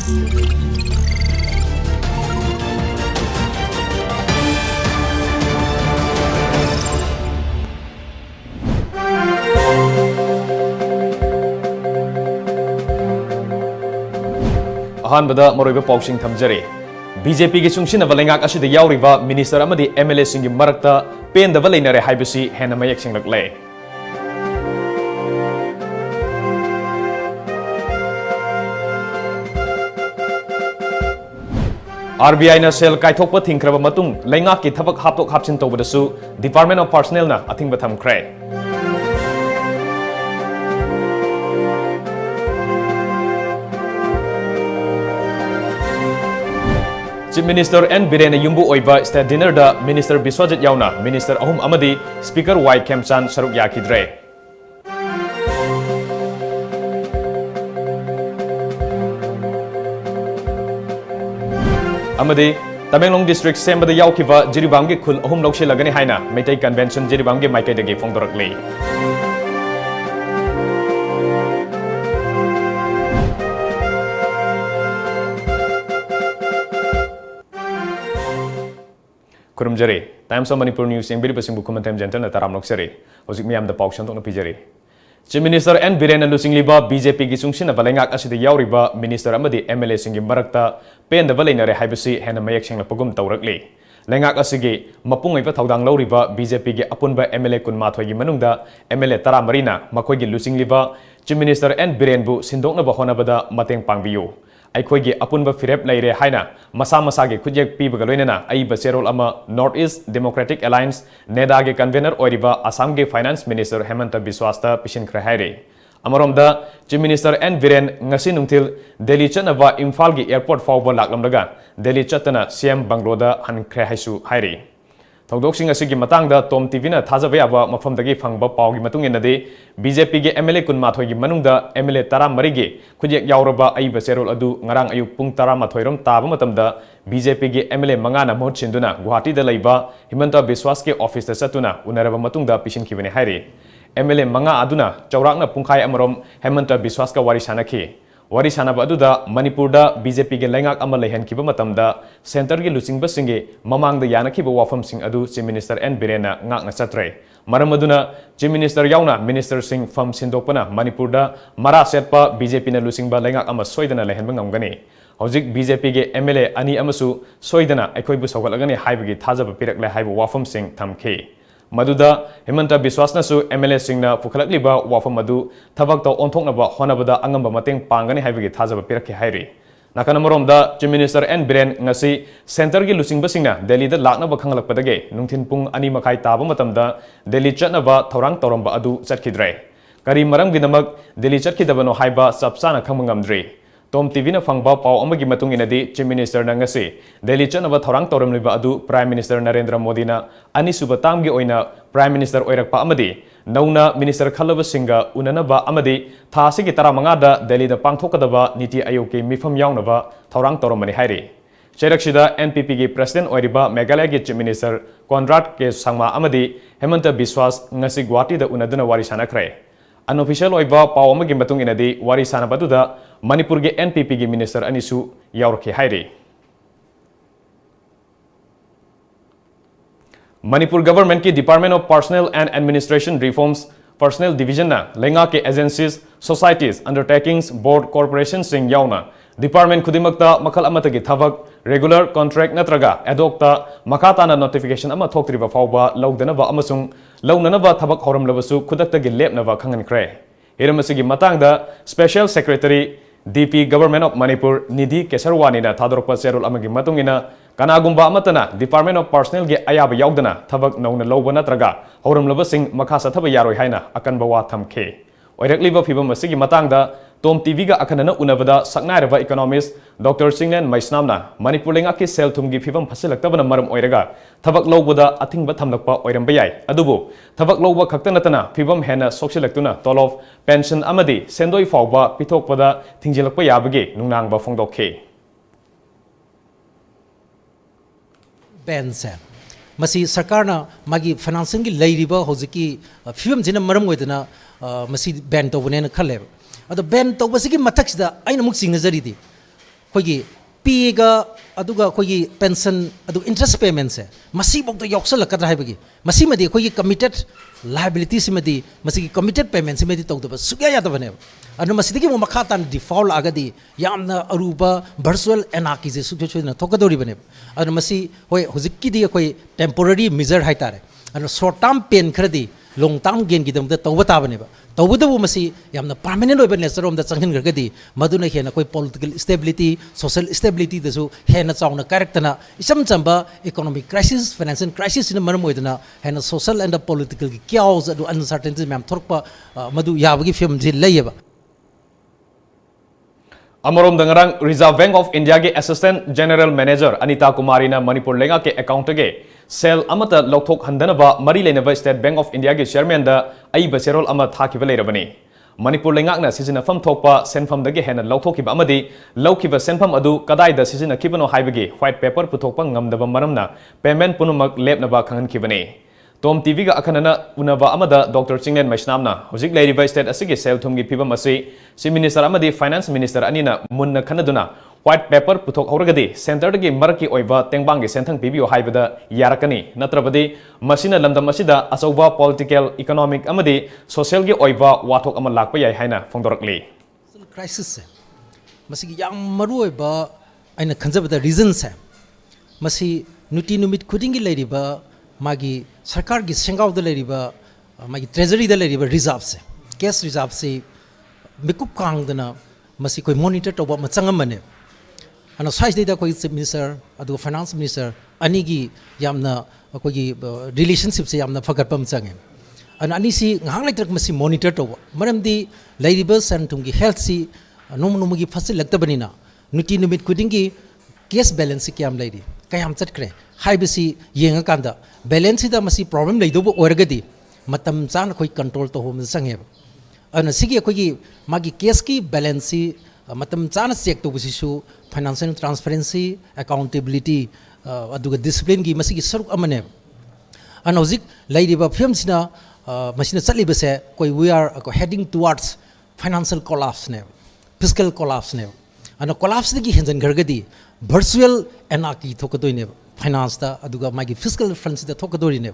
अहानबदा मरोइबा पाउसिंग थमजरे BJP की सुंगसिनबा लेंगाक असिदा यावरिबा minister अमदी MLA सिंगी मरक्ता पेंदबा लेनरे हाइबसी हेना मयेक सिंगलकले RBI ना cell काइथोकपा थिंख्रबा मतुंग लेंगाक की थबक हापतोक हापसिन तौबदसु डिपार्टमेंट ऑफ पर्सनल ना अथिंगबा थमख्रे Chief Minister N. Biren Yumbu Oiba State Dinner da Minister Biswajit Yauna, Minister Ahum Amadi, Speaker Y. Kemchan Saruk Yakidre. Amadi, Tamenglong District Sembada Yaukiva, Jiribamgi Kul Ahum Lokshi Lagani Haina, Meitei Convention Jiribamgi Maike Degi Fongdorakli. Kurumjari, Times of Manipur News yang beri pasing buku mentem jantan na taram noksari. Ojik miyam da pauk shantok na pijari. Chief Minister N. Biren lusing liba BJP gi sungsin na balengak asida yauriba Minister amadi MLA singi marakta pen da balay na re haibasi hena mayak sing na pagum taurakli. Lengak asigi mapung ipa thaudang lauriba BJP gi apunba MLA kun mathoi gi manungda MLA tara marina makoi gi lusing liba Chief Minister N. Biren bu sindok na bahona bada mateng pangbiyu. अखोगी अपुनब फिरेप लेरे हाइना मसा मसागे खुजेक पीबगा लोइनना अइबा सेरोल अमा north east democratic alliance नेदा के convener ओरिबा असम के finance minister Himanta बिस्वासता पिशिनख्रे हाइरे अमरोमदा chief minister N Biren ngasi nungthil Delhi चनबा इम्फाल की एयरपोर्ट फाउबा लाकलमलगा दिल्ली चतना सीएम बंगलोदा हनख्रे हाइसु हाइरे थौदोकसिंग असिगी मतंगदा टॉम टीवी ना थाजबा याबा मफमदगी फंगबा पावगी मतुंग इनदे बीजेपी के एमएलए कुनमाथोगी मनुंगदा एमएलए तरा मरिगे खुजेक यावरबा अइबा सेरोल अदु ngarang ayuk pung tara mathoirom taba matamda BJP के एमएलए मंगाना मोट सिंदुना गुवाहाटी दा लैबा हिमंता बिस्वास के ऑफिस दा चतुना उनरबा मतुंगदा पिसिनखिबने हाइरे एमएलए मंगा अदुना चौराकना पुंखाय अमरोम हेमंता बिस्वास का वारी सानखि वारी सानबा अदुदा मणिपुर दा बीजेपी के लेंगाक अमा लेहनखिबा मतमदा सेंटर के लुचिंगबसिंगे ममांगदा यानखिबा वाफमसिंग अदु चीफ मिनिस्टर एन बिरेना ngakna chatre maram aduna chief minister याउना मिनिस्टर सिंह फम सिंदोकपना मणिपुर दा मरा सेटपा बीजेपी ना लुचिंगबा लेंगाक अमा सोइदना लेहनबा ngamgani हौजिक बीजेपी के एमएलए अनि अमसु सोइदना अखोइबु सौगलगनी हाइबगी थाजबा पिरकले हाइबु वाफमसिंग थमखे मदुदा हेमंत बिस्वासनासु एमएलए सिंगना पुखलकलिबा वाफम मदु थबक तो ओंथोकनबा होनबदा अंगंबा मतेंग पांगनी हाइबगी थाजबा पिरखे हाइरि नाकनमरोमदा chief minister N Biren ngasi centre की लुचिंगबसिंगना दिल्ली दा लाकनबा खंगलकपदगे नुंथिन पुंग अनि मखाइ ताबा मतमदा दिल्ली चटनबा थौरांग तौरंबा अदु चटखिद्रे करी मरमगिदमक दिल्ली चटखिदबनो हाइबा सबसाना खंगमंगमद्रे टॉम टीवी ना फंगबा पाव अमगी मतुंग इनदी चीफ मिनिस्टर ना ngasi दिल्ली चटनबा थौरांग तौरमलिबा अदु प्राइम मिनिस्टर नरेंद्र मोदी ना अनिसुबा तामगी ओइना प्राइम मिनिस्टर ओइरकपा अमदी नौना मिनिस्टर खलबा सिंगा उननबा अमदी थासिगी तरामंगा दा दिल्ली दा पांगथोकदबा नीति आयोग के मिफम यावनबा थौरांग तौरमनि हाइरे चेरक्सिदा एनपीपी की प्रेसिडेंट ओइरिबा मेघालय के चीफ मिनिस्टर कॉन्राड के संगमा अमदी हेमंत बिस्वास ngasi गुवाहाटी दा उनदुना वारी सानख्रे अनऑफिशियल ओइबा पाव अमगी मतुंग इनदी वारी सानबदुदा मणिपुर के एनपीपी की मिनिस्टर अनिसु यावरखे हाइरे मणिपुर गवर्नमेंट की department of personnel and administration reforms personnel division ना लेंगा के agencies societies undertakings board corporation सिंग यावना डिपार्टमेंट खुदिमकता मखल अमतगी थबक रेगुलर कॉन्ट्रैक्ट नत्रगा एडोक्ता मखाताना नोटिफिकेशन अमा थोक्त्रिबा फावबा लौदनबा अमसुंग लौननबा थबक हौरमलबसु खुदक्तगी लेपनबा खंगनख्रे हिरमसिगी मतंगदा special secretary DP government of Manipur Nidhi Kesarwani ना थादोरपा सेरुल अमगी मतुंगिना कनागुंबा अमतना डिपार्टमेंट ऑफ पर्सनल के अयाब यावदना थबक नौना लौबा नत्रगा हौरमलबसिंग मखा सथबा यारोय हाइना अकनबा वा थमखे ओइरकलिबा फिबम असिगी मतंगदा टॉम टीवी का अखनना उनबदा सकनायरबा इकोनॉमिस्ट डॉक्टर सिंगलेन मैस्नामना मणिपुर लेंगा के सेल थुमगी फिबम फसिलक्तबना मरम ओइरगा थबक लौबदा अथिंगबा थमलकपा ओइरमबा याय अदुबो थबक लौबा खक्ता नतना फिबम हेना सोक्सिलक्तुना तोलोफ पेंशन अमदी सेंदोय फावबा पिथोकपदा थिंजिलकपा याबगे नुंगनांगबा फोंदोखे पेंशन मसी सरकारना मागी फाइनेंसिंग की लैरिबा होजिकी फिबम जिना मरम ओइदना मसी बैन तौबनेना खल्ले अदो बैन तौबसिगी मथक्सदा आइना मुक सिंगजरीदी ꯑꯩꯈꯣꯏꯒꯤ ꯄꯤꯒ ꯑꯗꯨꯒ ꯑꯩꯈꯣꯏꯒꯤ ꯄꯦꯟꯁꯟ ꯑꯗꯨꯒ ꯏꯟꯇꯔꯦꯁ ꯄꯦꯃꯦꯟꯁꯦ ꯃꯁꯤꯐꯥꯎꯗ ꯌꯥꯎꯁꯜꯂꯛꯀꯗ꯭ꯔꯥ ꯍꯥꯏꯕꯒꯤ ꯃꯁꯤꯃꯗꯤ ꯑꯩꯈꯣꯏꯒꯤ ꯀꯃꯤꯇꯦꯠ ꯂꯥꯏꯕꯤꯂꯤꯇꯤꯁꯤꯃꯗꯤ ꯃꯁꯤꯒꯤ ꯀꯃꯤꯇꯦꯠ ꯄꯦꯃꯦꯟꯁꯤꯃꯗꯤ ꯇꯧꯗꯕ ꯁꯨꯛꯌꯥ ꯌꯥꯗꯕꯅꯦꯕ ꯑꯗꯨꯅ ꯃꯁꯤꯗꯒꯤ ꯑꯃꯨꯛ ꯃꯈꯥ ꯇꯥꯅ ꯗꯤꯐꯥꯜ ꯂꯥꯛꯑꯒꯗꯤ ꯌꯥꯝꯅ ꯑꯔꯨꯕ ꯚꯔꯆꯨꯋꯦꯜ ꯑꯦꯅꯥꯔꯀꯤꯁꯦ ꯁꯨꯡꯁꯣꯏ ꯁꯣꯏꯗꯅ ꯊꯣꯛꯀꯗꯧꯔꯤꯕꯅꯦꯕ ꯑꯗꯨꯅ ꯃꯁꯤ ꯍꯣꯏ ꯍꯧꯖꯤꯛꯀꯤꯗꯤ ꯑꯩꯈꯣꯏ ꯇꯦꯝꯄꯣꯔꯔꯤ ꯃꯤꯖꯔ ꯍꯥꯏꯇꯥꯔꯦ ꯑꯗꯨꯅ ꯁꯣꯔꯠ ꯇꯥꯔꯝ ꯄꯦꯟ ꯈꯔꯗꯤ ꯂꯣꯡ ꯇꯥꯔꯝ ꯒꯦꯟꯒꯤꯗꯃꯛꯇ ꯇꯧꯕ ꯇꯥꯕꯅꯦꯕ ꯇꯧꯕꯇꯕꯨ ꯃꯁꯤ ꯌꯥꯝꯅ ꯄꯥꯔꯃꯅꯦꯟ ꯑꯣꯏꯕ ꯅꯦꯆꯔꯔꯣꯝꯗ ꯆꯪꯍꯟꯈ꯭ꯔꯒꯗꯤ ꯃꯗꯨꯅ ꯍꯦꯟꯅ ꯑꯩꯈꯣꯏ ꯄꯣꯂꯤꯇꯤꯀꯦꯜ ꯁ꯭ꯇꯦꯕꯤꯂꯤꯇꯤ ꯁꯣꯁꯤꯌꯦꯜ ꯁ꯭ꯇꯦꯕꯤꯂꯤꯇꯤꯗꯁꯨ ꯍꯦꯟꯅ ꯆꯥꯎꯅ ꯀꯥꯏꯔꯛꯇꯅ ꯏꯆꯝ ꯆꯝꯕ ꯏꯀꯣꯅꯣꯃꯤꯛ ꯀ꯭ꯔꯥꯏꯁꯤꯁ ꯐꯥꯏꯅꯥꯟꯁꯤꯌꯦꯜ ꯀ꯭ꯔꯥꯏꯁꯤꯁꯁꯤꯅ ꯃꯔꯝ ꯑꯣꯏꯗꯨꯅ ꯍꯦꯟꯅ ꯁꯣꯁꯤꯌꯦꯜ ꯑꯦꯟड ꯄꯣꯂꯤꯇꯤꯀꯦꯜꯒꯤ ꯀ꯭ꯌꯥꯎꯁ ꯑꯗꯨ ꯑꯟꯁꯔꯇꯦꯟꯇꯤ ꯃꯌꯥꯝ ꯊꯣꯛꯂꯛꯄ ꯃꯗꯨ ꯌꯥꯕꯒꯤ ꯐꯤꯕꯝꯁꯤ ꯂꯩꯌꯦꯕ अमरोम दंगरंग रिजर्व बैंक ऑफ इंडिया के असिस्टेंट जनरल मैनेजर अनिता कुमारी ने मणिपुर लेंगा के अकाउंट के सेल अमत लौथोक हंदनबा मरी लेनबा स्टेट बैंक ऑफ इंडिया के चेयरमैन द अई बसेरोल अम थाखिबा लेरबनी मणिपुर लेंगाकना सिजनफम थोकपा सेनफम दगे हेन लौथोकिबा अमदी लौखिबा सेनफम अदु कदाइदा सिजनखिबनो हाइबगे व्हाइट पेपर पुथोकपा ngamdaba maramna पेमेंट पुनुमक लेपनबा खंगनखिबनी टॉम टीवी का अखनना उनबा अमदा डॉक्टर चिंगलेन मैसनामना हुजिक लेरिबा स्टेट असिगे सेल थुमगी फिबम असि सी मिनिस्टर अमदी फाइनेंस मिनिस्टर अनिना मुन्ना खनदुना व्हाइट पेपर पुथोक हौरगदी सेंटर दगी मरकी ओइबा तेंगबांगी सेंथंग पिबियो हाइबदा यारकनी नत्रबदी मसिना लमदम असिदा अचौबा पॉलिटिकल इकोनॉमिक अमदी सोशल गी ओइबा वाथोक अमा लाकपा याय हाइना फोंदोरकली क्राइसिस से मसिगी याम मरु ओइबा आइना खंजबदा रीजन से मसि नुटी नुमित खुदिंगी लेरिबा मागी सरकार की सेंगाव मागी ट्रेजरी रिजर्व से कैश रिजर्व से मिकुप कांगदना मसी कोई मॉनिटर तौब मचंगमने अना साइजदा कोई चीफ मिनिस्टर अदु फाइनेंस मिनिस्टर अनिगी यामना कोई रिलेशनशिप से यामना फगटपम चंगे अना अनिसी ngang लेत्रक मसी मॉनिटर तौब मरमदी लेरिबा सेंटुम की हेल्थ सी नोमनोमगी फसिल लगतबनिना नुटी नुमित खुदिंगी कैश बैलेंस क्याम लेरी कयाम चटक्रे हाइबसी येंगाकांदा बैलेंस सिदा मसी प्रॉब्लम लेदोबो ओरगदी मतम चान कोई कंट्रोल तो होम संगेब अन सिगी कोई मागी केस की बैलेंस सी मतम चान चेक तो बसिसु फाइनेंशियल ट्रांसपेरेंसी अकाउंटेबिलिटी अदुगा डिसिप्लिन की मसी की सरुक अमने अन हजिक लेरिबा फिल्मसिना मसिना चलिबसे कोई we are heading towards financial collapse ने फिजिकल कोलैप्स ने अन कोलैप्स की हेंजन घरगदी वर्चुअल एनार्की थोकदोइने फाइनेंस दा अदुगा मागी फिजिकल फ्रंट दा थोकदोरिने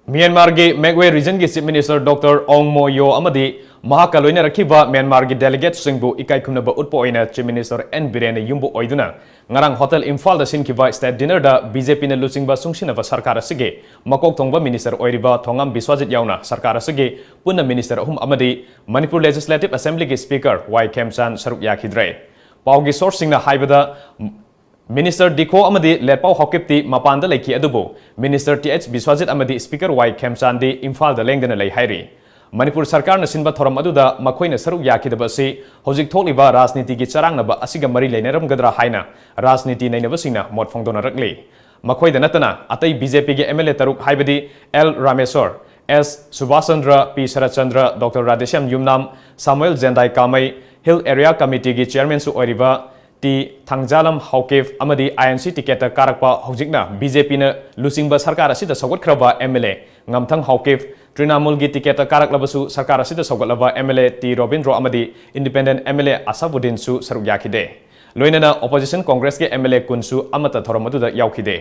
म्यांमार के मैगवे रीजन के chief minister doctor Aung Moe Nyo अमदी महाका लोइना रखिबा म्यांमार की डेलीगेट सिंगबु इकाई खुनबा उटपो ओइना चीफ मिनिस्टर एन बिरेन युम्बु ओइदुना ngarang hotel imphal da sinkiba state dinner da BJP na luchingba sungsinaba sarkar asige makok thongba minister oiriba thongam biswajit yauna sarkar asige punna minister ahum amadi manipur legislative assembly ki speaker y kemchan saruk yakhidre paugi source singna haibada Minister Dikho amadi lepau hokipti mapanda leki adubo Minister TH Biswajit amadi Speaker Y Khemchandi Imphal da lengdana lei hairi Manipur sarkar na sinba thoram aduda makhoina saruk yakidaba si hojik tholiba rajniti gi charangnaba asiga mari leineram gadra haina rajniti nainaba singna mot phongdona rakli makhoida natana atai BJP gi MLA taruk haibadi L Rameswar S Subhaschandra P Sarachandra Dr Radhesham Yumnam Samuel Zendai Kamai Hill Area Committee gi chairman su oiriba T Thangjalam Haokip अमदी INC ticket कारकपा हौजिकना BJP न लुचिंगबा सरकार असिदा सौगतख्रबा MLA ngamthang हाउकेफ Trinamool की ticket कारकलबसु सरकार असिदा सौगतलबा MLA टी रविंद्र अमदी इंडिपेंडेंट MLA असाबुद्दीन सु सरुक याखिदे लोइनना ऑपोजिशन कांग्रेस के MLA कुनसु अमता थोरमदुदा यावखिदे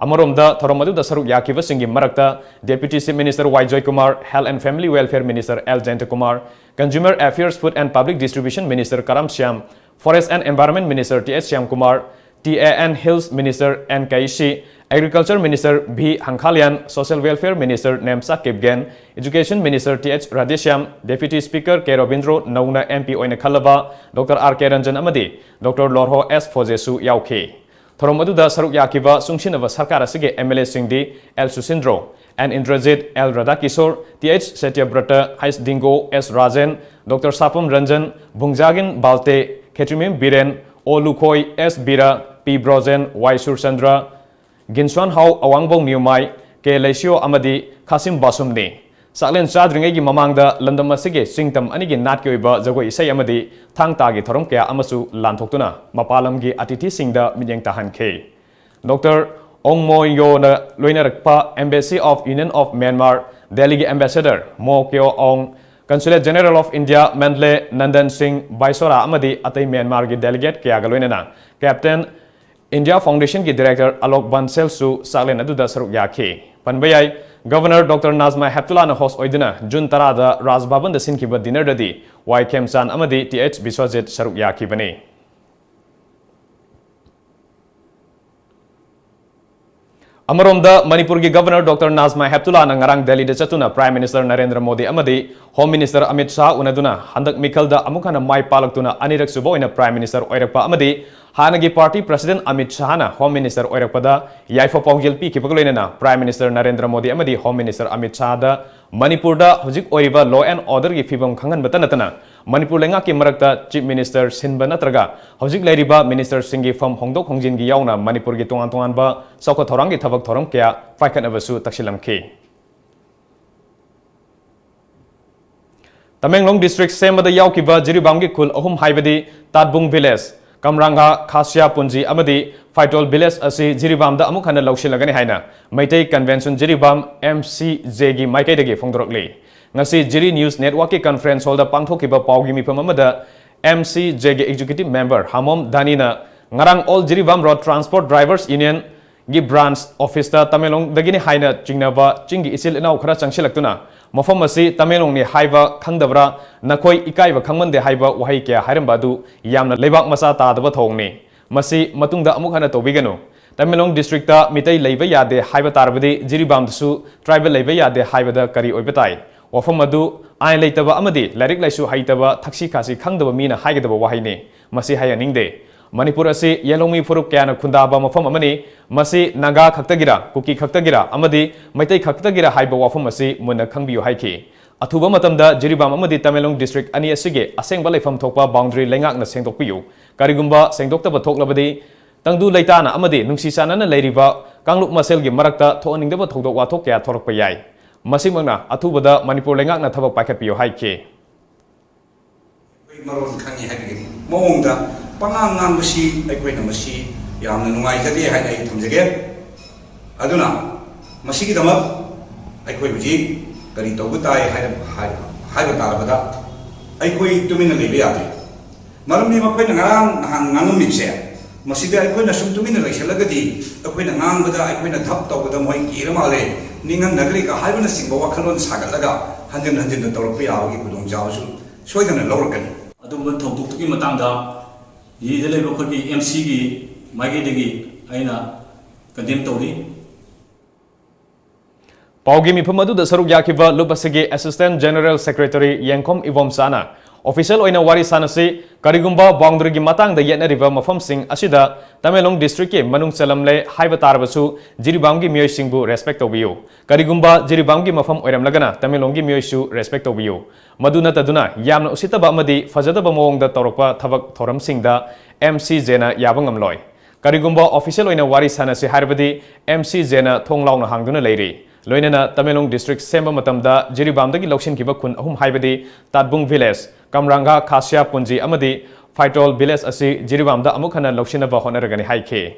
अमरोमदा थोरमदुदा सरुक याखिबसिंगी मरक्ता deputy chief minister Y Joy Kumar health and family welfare minister L Jayant Kumar consumer affairs food and public distribution minister Karam Shyam Forest and Environment Minister T.S. Shyam Kumar, TAN Hills Minister N. Kaishi, Agriculture Minister B. Hankhalian, Social Welfare Minister Nemsa Kipgen, Education Minister T.H. Radhesham, Deputy Speaker K. Robindro Nauna MP Oina Khalaba, Dr. R.K. Ranjan Amadi, Dr. Lorho S. Fozesu Yaukhe. Thoromaduda Saruk Yakiba Sungshinava Sarkar Asige MLA Singdi L. Susindro, N. Indrajit L. Radhakishore, T.H. Setyabrata, Hais Dingo S. Rajan, Dr. Sapum Ranjan, Bungjagin Balte, Ketrimim Biren, O Lukhoi, S. Bira, P. Brozen, Y. Surchandra, Ginswan Hau, Awangbong Niumai, K. Leisio Amadi, Kasim Basumni. Saklen Chadringi Mamangda, London Masige, Singtam Anigi Natkoiba, Zago Isay Amadi, Tang Tagi Toromkea Amasu, Lantokuna, Mapalamgi Atiti Singda, Midyang Tahan K. Dr. Ong Mo Yo na Loinarakpa, Embassy of Union of Myanmar, Delegate Ambassador, Mo Kyo Ong, Consulate General of India Mandle Nandan Singh Baisora amadi atai Myanmar gi delegate kaya galoinana Captain India Foundation ki Director Alok Bansal su saklen aduda saruk yakhi. Panbayai Governor Dr. Nazma Heptullah na host oidina June tarada Raj Bhavan da sinkiba dinner dadi Y Kemchan amadi TH Biswajit saruk yakhi bani. Amaromda Manipur ki Governor Dr. Nazma Heptullah na ngarang Delhi da chatuna Prime Minister Narendra Modi amadi Home Minister Amit Shah unaduna handak mikhalda amukhana mai palaktuna anirak suba oina Prime Minister oirakpa amadi Hanagi Party President Amit Shah na Home Minister oirakpada yaifa paujil pi kipagloinana Prime Minister Narendra Modi amadi Home Minister Amit Shah da Manipur da hojik oiriba law and order ki fibam khangan batanatana Manipur lenga ki marakta Chief Minister Sinba natraga hojik lairiba Minister Singi Fam Hongdok Hongjin gi yauna Manipur gi tongan tongan ba sauka thorang gi thabak thoram kya faikhan abasu taksilamki. Tamenglong District Sembada yaukiba Jiribam gi khul ahum haibadi Tadbung Village Kamranga Khasya Punji amadi Faitol Village asi Jiribam da amuk hana lausilagani haina Maitai Convention Jiribam MCJ gi maikai dagi phongdorokli ngasi Jiri News Network ki conference hall da pangthokiba paugi mifam amada MCJ gi executive member Hamom Danina ngarang all Jiribam Road Transport Drivers Union gi branch office ta Tamelong dagini haina chingnaba chingi isil inau khara changsilaktuna mafam asi Tamelong ni haiba khangdabra nakoi ikaiba khangmande haiba wahai kya hairamba du yamna lebak masa ta daba thongni masi matungda amuk hana tobiganu Tamelong district ta mitai leiba yade haiba tarbadi Jiribam su tribal leiba yade haiba da kari oibatai wafam adu ai leitaba amadi larik laisu haitaba thaksi khasi khangdaba mina haigadaba wahaini masi hayaningde Manipur asi Yelongi Furuk Kyana Kundaba Mafam Amani, Masi Naga Kaktagira, Kuki Kaktagira, Amadi, Maitai Kaktagira Haiba Wafam Masi, Muna Kangbiu Haiki. Atuba Matamda, Jiribam Amadi Tamelong District Ani Asige, Aseng Balai Fam Tokpa Boundary Lengak na Sengtokpiu, Karigumba, Sengdokta Batok Labadi, Tangdu Laitana Amadi, Nungsisana na Lairiba, Kangluk Maselgi Marakta, Toaning Daba Tokdok Watokya Torokpayai. Masimana, Atubada, Manipur Lengak na Tabak Pakapio Haiki. Maron Kangi Happy Monga. Pangang masi ay kway na masi yam na nungay jadi ay ay tamjage aduna masi ki damap ay kway buji kari tawgu tay hay batarabada ay kway tumin na libi ate maram ni makway na ngang mipse masi ay kway na sum tumin na lagsalagadi ay kway na ngang bada ay kway na thap tawgada moy kira male ningan nagri ka hay na singbawa khalon sagalaga hanjin na tawrok piyawagi kudong jawsu soidana lawrakani adum thongtuk tuki matangda Yidele Rokoki MCG Magedegi Aina Condemn Tori Paugi Mipamadu the Saruk Yakiva Lupasigi Assistant General Secretary Yankom Ivom Sana Official Oina Wari Sanasi Karigumba Boundary Matang the Yetna River Mafam Singh Asida Tamelong District Manung Salamle Haibatarbasu Jiribangi Myoy Singbu Respect of you Karigumba Jiribangi Mafam Oram Lagana Tamelongi Myoy Respect of you Maduna Taduna Yamna Usitaba Madi Fazada Bamong the Toropa Tabak Thoram Singh da MC Zena Yabangam Loy Karigumba Official Oina Wari Sanasi Harbadi MC Zena Thonglaw na Hangduna Lady Loinana Tamelong District Semba Matamda Jiribamdagi Lokshin Kiba Kun Ahum Haibadi Tadbung Village Kamranga Khasya Punji Amadi Faitol Village Asi Jiribamda Amukhana Lokshinaba Honoragani Haike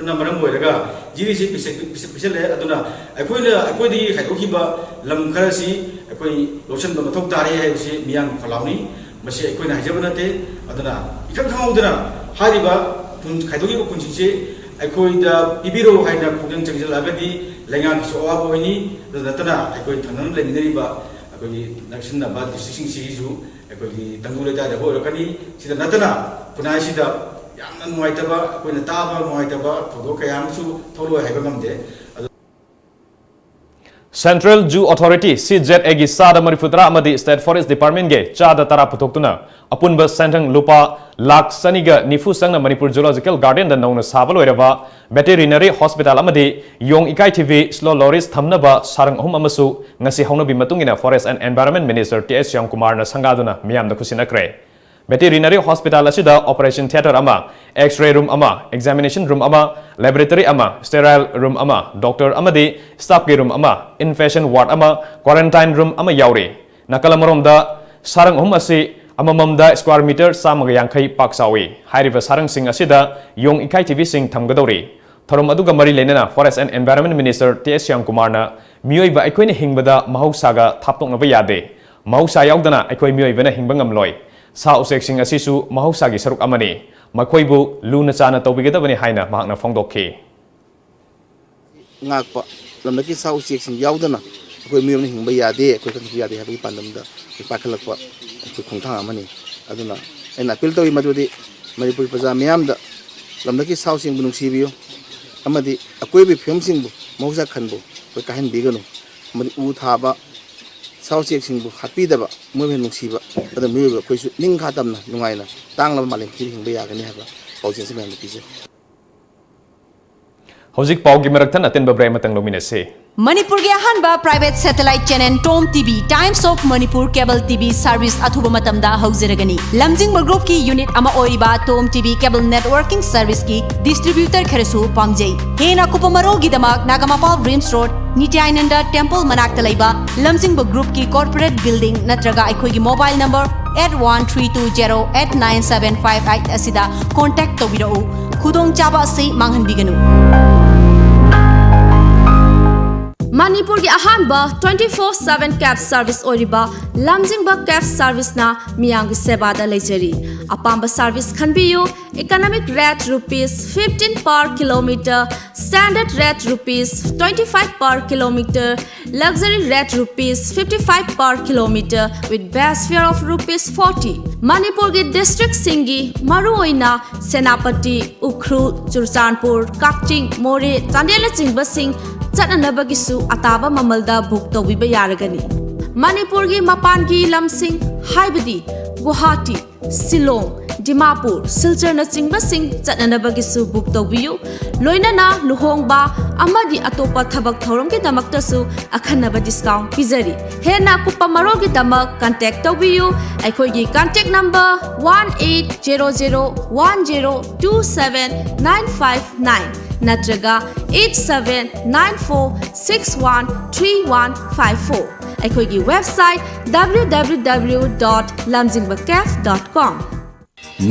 Maram Boyraga Jiri Pisel Aduna Akodi Hakokiba Lam Karasi Akoi Lokshan Bamatok Tari Mian Kalauni Masi Akoi Hajabanate Aduna Ikan Hariba Kaitoki Kunchi Akoi the Ibiro Haida Kugan Agadi Langan Soa Boini the Natana Akoi Tanan Leneriba Akoi Nakshin about the Sing Sizu Akoi Tanguleta the Horokani Sida Natana Punashida Yaman Waitaba Kunataba Waitaba Todokayamsu Tolo Hagamde Central Zoo Authority CZ Egi Sada Marifutra Amadi State Forest Department Ge Chada Tara Putoktuna Apunba Sentang Lupa Lak Saniga Nifu Sangna Manipur Zoological Garden the known as Sabaloirava Veterinary Hospital Amadi Yong Ikai TV Slow Loris Thamnaba Sarang Hum Amasu Ngasi Honobi Matungina Forest and Environment Minister T.S. Yang Kumar na Sangaduna Miam the Kusinakre Veterinary Hospital Asida Operation Theater Ama X-ray room Ama Examination room Ama Laboratory Ama Sterile room Ama Doctor Amadi Staff room Ama Infection ward Ama Quarantine room Ama Yauri Nakalamorom da Sarang Hum Asi Amamamda square meter Samagayangkai Paksawi Hairiva Sarang Singh Asida Yong Ikai TV Singh Thamgadori Thorum Aduga Mari Lenena Forest and Environment Minister T.S. Yang Kumar na Mioiba aikoina hingbada mahausaga thaptoknaba yade. Mahausa yaudana aikoi mioibana hingba ngamloi. Sa useksing asisu mahausagi saruk amani. Makoibu luna chana tawbigadabani haina mahakna phongdokhi. Ngakpa lamdaki sa useksing yaudana akoi mioibana hingba yade akoi kan yade habi pandamda pakhalakpa akoi khongthang amani. Aduna aina appeal tawi madudi Manipuri praja miyamda lamdaki sa useksing bunungsibiyo amadi akoi bi phemsingbu mahausa khanbu akoi kahin biganu amadi u thaba sa useksingbu hapidaba moiben nungsiba ada mioiba akoi su ningkha tamna nungaina tanglaba malem thiri hingba yagani haba paujin se miyamda pise Hojik paugi meraktan aten babre matang lominase. Manipur के अहानबा private satellite channel TOM TV times of Manipur cable TV service अथुबा मतमदा हौजरगनी Lamjing group की unit अमा ओइबा TOM TV cable networking service की distributor खरसु पामजै हेना कुपमरो गिदमक Nagamapal dreams road Nityanand temple मनाक्ता लैबा लमजिंग ग्रुप की कॉर्पोरेट बिल्डिंग नत्रगा अखोगी मोबाइल नंबर 8132089758 असिदा कांटेक्ट तौबिरउ खुदोंग चाबा से मांगहनबिगनु Manipur की अहानबा 24/7 कैब सर्विस ओरिबा लमजिंगबा कैब सर्विस ना मियांग की सेवादा लेजरी अपाम्बा सर्विस खनबियो economic rate ₹15 per kilometer standard rate ₹25 per kilometer luxury rate ₹55 per kilometer with base fare of ₹40 Manipur की डिस्ट्रिक्ट सिंगी मरुओइना सेनापति उखरुल चुरचानपुर काकचिंग मोरे चांदेल चिंगबा सिंग चटनबगिसु अताबा ममलदा बुक तौबिबा यारगनी मणिपुर की मपान की लमसिंग हाइबदी गुवाहाटी शिलोंग डिमापुर सिलचर नचिंगबा सिंग चटनबगिसु बुक तौबियु लोइनना लुहोंगबा अमदी अतोपा थबक थौरम के दमक्तसु अखनबा डिस्काउंट पिजरी हेना कुपा मरो के दमक कांटेक्ट तौबियु अखोगी कांटेक्ट नंबर 1800102795 नत्रगा 8794613154 अखोगी website www.lamjingbacafe.com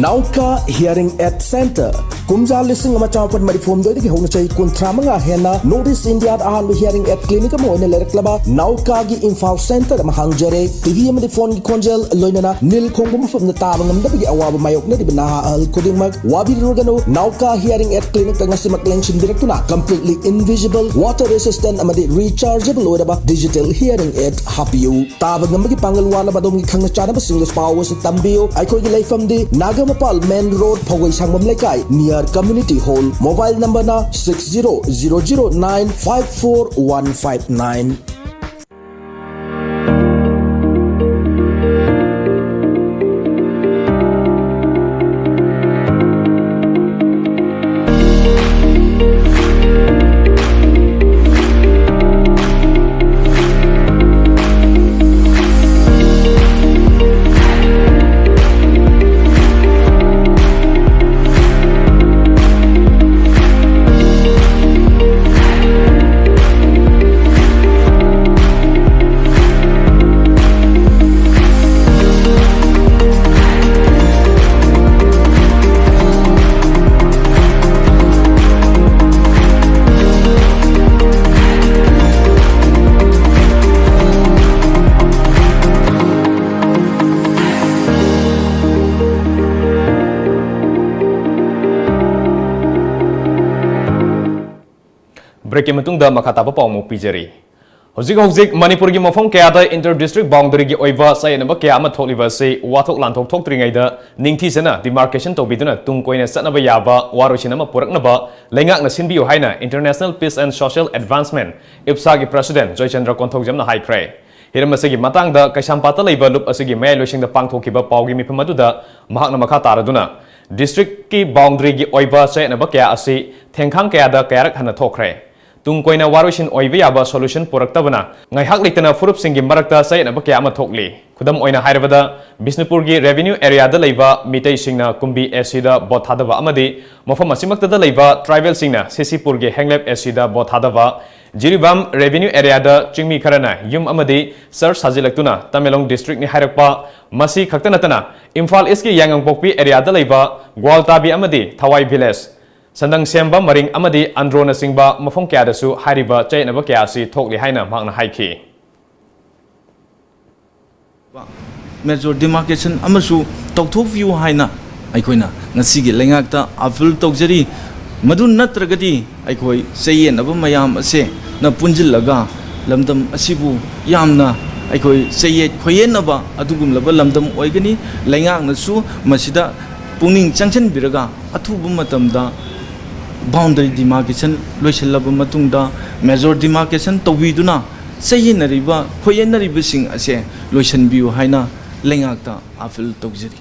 Nauka Hearing Aid Center Kumja listing ama chawpan marifom doi ki hona chai kunthramanga hena Notice India ahan hearing aid clinic mo ina lereklaba Nauka gi info center ma hangjare TV amadi phone gi konjel loinana nil khongbum fam na tabang am dabi awaba mayok na dibna al koding mag wabi rogano Nauka Hearing Aid Clinic tanga simak lension directuna completely invisible water resistant amadi rechargeable oraba digital hearing aid hapiu tabang am gi pangal wala badom gi khangna chana ba single power se tambio ai khoi gi leifam di Nagamapal Main Road Phawai Sangmam Lekai near Community Hall mobile number na 6000954159 Break matungda makataba pawmo pijari. Hojik Manipur gi mafam kaya da inter district boundary gi oiba sayanaba kaya ama tholiba se wathok lanthok thok tringai da ningthi sana demarcation to biduna tungkoina satnaba yaba warosinama puraknaba lengak na sinbiyo haina International Peace and Social Advancement IPSA gi president Joy Chandra Konthok jamna haikre hiram asigi matang da kaisampata leiba lup asigi may losing da pangthokiba pawgi miphamadu da mahakna makha taraduna district ki boundary gi oiba sayanaba kaya asi thengkhang kaya da kayarak hana thokre Tungkoina warosin oiba yaba solution puraktabana ngai hak litana furup singi marakta sayna bakya ama thokli khudam oina hairabada Bisnupur gi revenue area da leiba mitai singna kumbi acida bothadaba amadi mofam asimakta da leiba tribal singna Sisipur gi henglep acida bothadaba Jiribam revenue area da chingmi kharana yum amadi sir sajilaktuna Tamelong district ni hairakpa masi khaktanatana Imphal East gi Yangang Pokpi area da leiba Gwaltabi amadi Thawai village Sandang semba maring amadi androna singba mafong kya dasu hariba chainaba kya si thokli haina mangna haiki. Major demarcation amasu tokthok view haina aikoina ngasigi lengakta afil tokjari madu natragadi aikoi sayen aba mayam ase na punjillaga lamdam asibu yamna aikoi saye khoyen aba adugum laba lamdam oigani lengak nasu masida pungning changchen biraga athubu matamda boundary demarcation loisilaba matungda major demarcation tawiduna sayenariba khoyenariba sing ase loisan biu haina lengakta afil tokjari.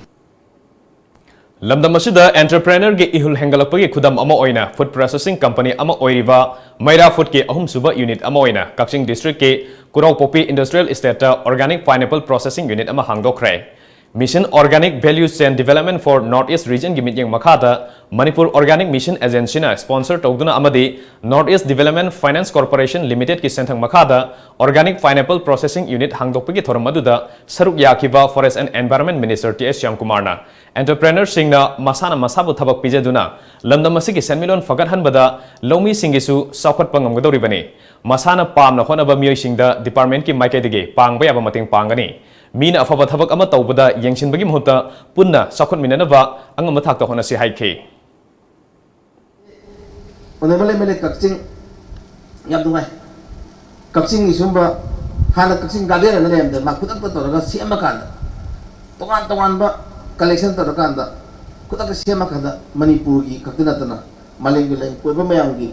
Lamdam asida entrepreneur ge ihul hengalapagi khudam ama oina food processing company ama oiriba Maira Food ke ahum suba unit ama oina Kakching district ke Kurau Popi Industrial Estate Organic Pineapple Processing Unit ama hangdokre. Mission Organic Value Chain Development for Northeast Region gi mityang makhada Manipur Organic Mission Agency na sponsor tawduna amadi Northeast Development Finance Corporation Limited ki senthang makhada Organic Pineapple Processing Unit hangdokpagi thoram maduda saruk yakiba Forest and Environment Minister T.S. Shyamkumar na entrepreneur singna masana masabu thabak pijaduna lamdam asigi senmilon fagat hanbada lomi singisu saukhat pangamgadori bani masana pamna honaba mioi singda department ki maikedige pangba yaba mating pangani Mina afaba thabak ama tawbada yengsinbagi muhuta punna sakhot minanaba angama thakta hona si haike. Honorable MLA Kakching yabdungai Kakching isumba hana Kakching gadera na lemda makutak toraga siama kanda tongan ba collection torakanda kutak siama kanda Manipur gi kaktina tana maling leng ko mayang gi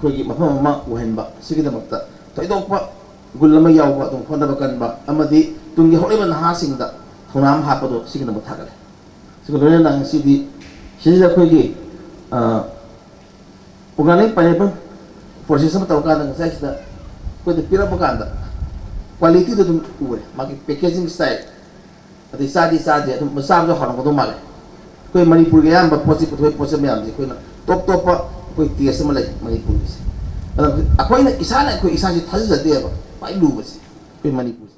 ko gi mafama ma uhenba sigida makta toidokpa gulama yawba tung khonda bakan ba amadi tungi holiban ha singda thunam ha pado sigina mathagale sigolone nang sidi sida khogi organic pineapple process ma tawka nang sa sida ko de pira bakanda quality do tum ure magi packaging style ati sadi atu masam jo harang ko male ko Manipur ga yam ba posi posi me am ko na top pa ko tias ma lai Manipur gi akoi na isana ko isa ji thajja de ba pai lu basi ko Manipur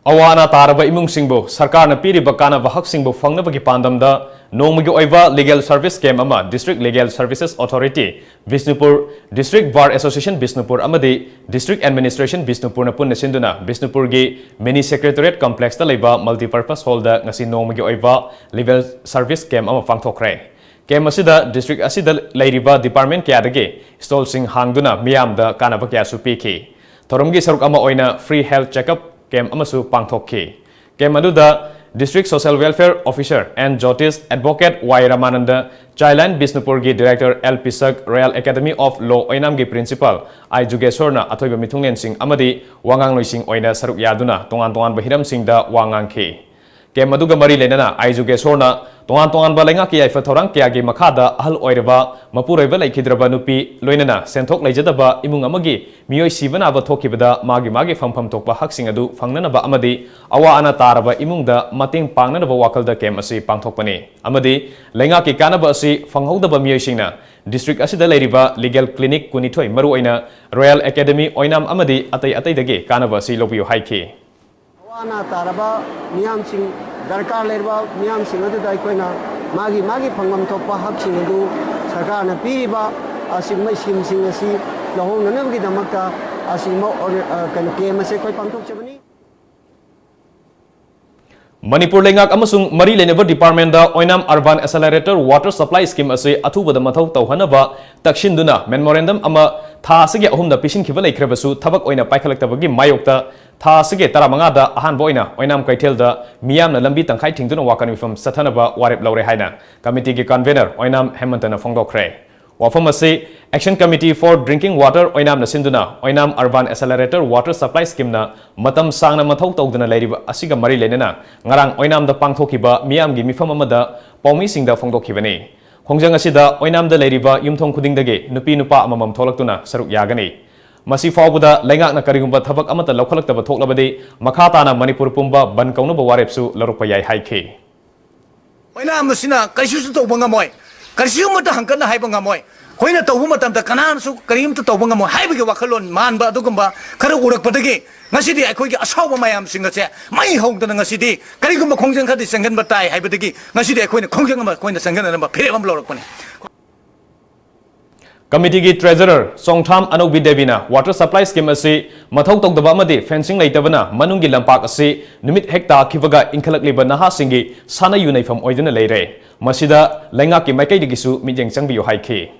Awana taraba imung singbo sarkar na piri bakana bahak singbo fangna bagi pandamda nongmagi oiba legal service scam ama District Legal Services Authority Bisnupur District Bar Association Bisnupur amadi District Administration Bisnupur na punna sinduna Bisnupur gi mini secretariat complex ta leiba multipurpose hall da ngasi nongmagi oiba legal service scam ama pangthokre kem asida district asida leiriba department kya dage stall sing hangduna miyam da kanaba kya su piki thoromgi saruk ama oina free health checkup Kem amasu pangthokki. Kem aduda District Social Welfare Officer and Jyotish Advocate Y Ramananda Chailan Bisnupurgi Director L Pisak Royal Academy of Law Oinamgi Principal I Jugesorna Athoiba Mithunglen Singh amadi wangang loising oina saruk yaduna tongan bahiram singda wangangki. Kem aduga mari lenana I Jugesorna tongan balenga ki aifa thorang kya gi makhada ahal oireba mapuraiba laikhidraba nupi loinana senthok leijadaba imung amagi miyoi sibana ba thokibada magi fampham tokpa haksing adu fangnanaba amadi awa ana taraba imungda mating pangnanaba wakalda kem asi pangthokpani amadi lenga ki kanaba asi fanghodaba miyoi singna district asida leiriba legal clinic kunithoi maru oina Royal Academy oinam amadi atai dage kanaba asi lobiyo haiki awana taraba miyam sing darkar lerba miyam sing adu dai koina magi phangam thokpa hak sing adu sarkar na piriba asing mai sim sing asi lohong nanam gi damakta asing mo kan ke mase koi pangthok chabani Manipur lengak amasung mari leneba department da oinam urban accelerator water supply scheme ase athubada mathau tawhanaba takshinduna memorandum ama tha asige ahumda pisin khiba leikrebasu thabak oina paikhalaktabagi mayokta tha asige taramanga da ahan boina oinam kaithel da miyamna lambi tangkhai thingduna wakani fam sathanaba warep laure haina committee gi convener oinam hemantana phongdokre wafam ase action committee for drinking water oinam na sinduna oinam urban accelerator water supply scheme na matam sangna mathau tawduna leiriba asiga mari lenena ngarang oinam da pangthokiba miyam gi mifam amada paumi singda phongdokhibani khongjang asida oinam da leiriba yumthong khudingdage nupi nupa amamam tholaktuna saruk yagani masi fawbuda lengak na karigumba thabak amata lokhalakta thoklabadi makhata na Manipur pumba ban kaunaba warepsu larukpa yai haike oinam masina kaisu tawbanga moy kaisu mata hangkana haibanga moy hoina tawbu matam da kanan su karim to tawbanga moy haibagi wakhalon manba adugumba khara urakpadagi ngasidi akhoi asawba mayam singase mai hongdana ngasidi karigumba khongjang khadi sanghan batai haibadagi ngasidi akhoi khongjang ma koina sanghan na phirem lorakpani Committee Treasurer Songtham Anobi Devina Water Supply Scheme asi mathau tokdaba amadi fencing leitabana manungi lampak asi numit hekta khivaga inkhalakliba naha singi sana yunaifam oiduna leire masida lengaki maikai digisu mijeng changbiyo haiki